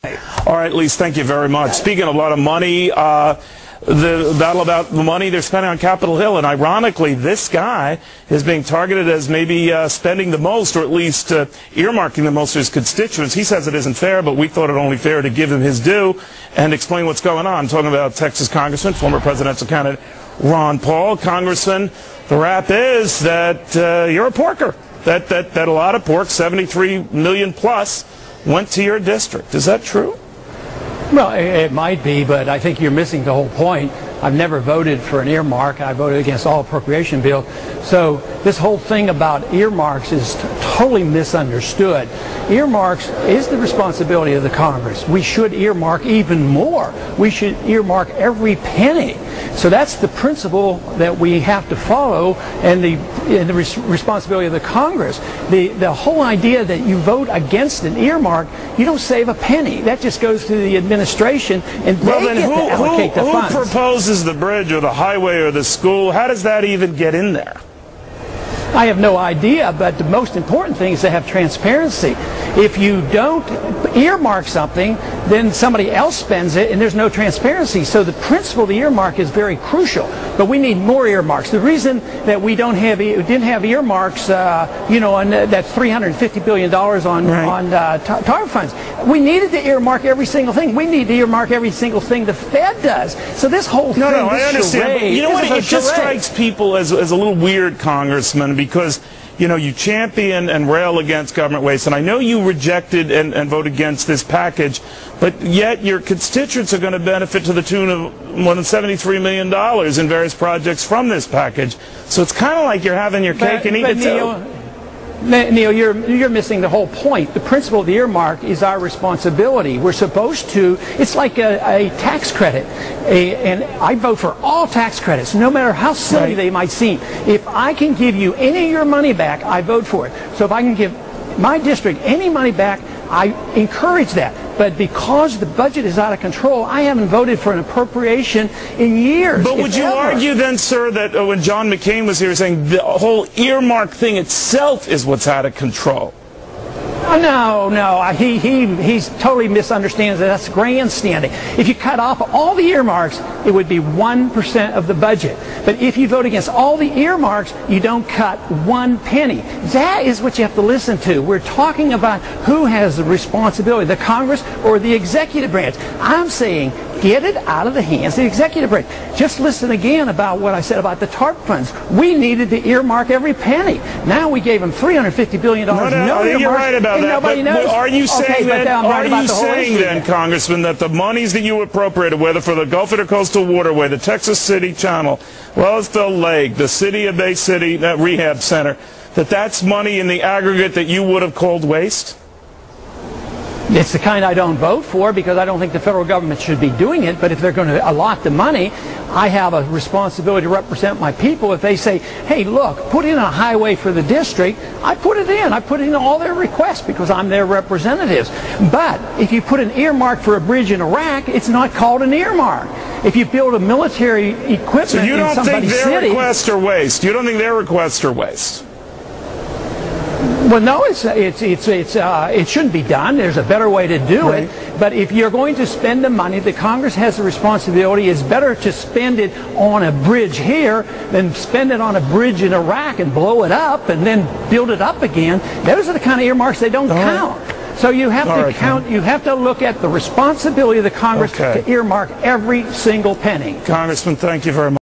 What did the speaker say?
All right, Lise, thank you very much. Speaking of a lot of money, the battle about the money they're spending on Capitol Hill, and ironically, this guy is being targeted as maybe spending the most, or at least earmarking the most of his constituents. He says it isn't fair, but we thought it only fair to give him his due and explain what's going on. I'm talking about Texas Congressman, former presidential candidate Ron Paul. Congressman, the rap is that you're a porker, that a lot of pork, 73 million plus, went to your district. Is that true? Well, it might be, but I think you're missing the whole point. I've never voted for an earmark. I voted against all appropriation bills. So this whole thing about earmarks is totally misunderstood. Earmarks is the responsibility of the Congress. We should earmark even more. We should earmark every penny. So that's the principle that we have to follow, and the responsibility of the Congress. The whole idea that you vote against an earmark, you don't save a penny. That just goes to the administration, and they get to allocate the funds. Who proposes the bridge or the highway or the school? How does that even get in there? I have no idea, but the most important thing is to have transparency. If you don't earmark something, then somebody else spends it, and there's no transparency. So the principle of the earmark is very crucial, but we need more earmarks. The reason that we didn't have earmarks, on that $350 billion on TAR funds, we needed to earmark every single thing. We need to earmark every single thing the Fed does. So this whole thing, No, I understand. But you know what? It just strikes people as a little weird, Congressman, because you champion and rail against government waste, and I know you rejected and voted against this package, but yet your constituents are going to benefit to the tune of more than $73 million in various projects from this package. So it's kind of like you're having your cake and eating it too. Neil, you're missing the whole point. The principle of the earmark is our responsibility. We're supposed to, it's like a tax credit. And I vote for all tax credits, no matter how silly they might seem. If I can give you any of your money back, I vote for it. So if I can give my district any money back, I encourage that. But because the budget is out of control, I haven't voted for an appropriation in years. But would you argue then, sir, that when John McCain was here saying the whole earmark thing itself is what's out of control? No, he totally misunderstands that. That's grandstanding. If you cut off all the earmarks, it would be 1% of the budget. But if you vote against all the earmarks, you don't cut one penny. That is what you have to listen to. We're talking about who has the responsibility, the Congress or the executive branch. I'm saying get it out of the hands of the executive branch. Just listen again about what I said about the TARP funds. We needed to earmark every penny. Now we gave them $350 billion. No, you're right about that. Nobody knows. Are you saying then, Congressman, that the monies that you appropriated, whether for the Gulf Intercoastal Waterway, the Texas City Channel, Wellsville Lake, the City of Bay City Rehab Center, that's money in the aggregate that you would have called waste? It's the kind I don't vote for because I don't think the federal government should be doing it. But if they're going to allot the money, I have a responsibility to represent my people. If they say, hey, look, put in a highway for the district, I put it in. I put in all their requests because I'm their representatives. But if you put an earmark for a bridge in Iraq, it's not called an earmark. If you build a military equipment in somebody's city... So you don't think their requests are waste? You don't think their requests are waste? Well, no, it shouldn't be done. There's a better way to do it. But if you're going to spend the money, the Congress has a responsibility. It's better to spend it on a bridge here than spend it on a bridge in Iraq and blow it up and then build it up again. Those are the kind of earmarks they don't count. So you have to count. You have to look at the responsibility of the Congress to earmark every single penny. Congressman, thank you very much.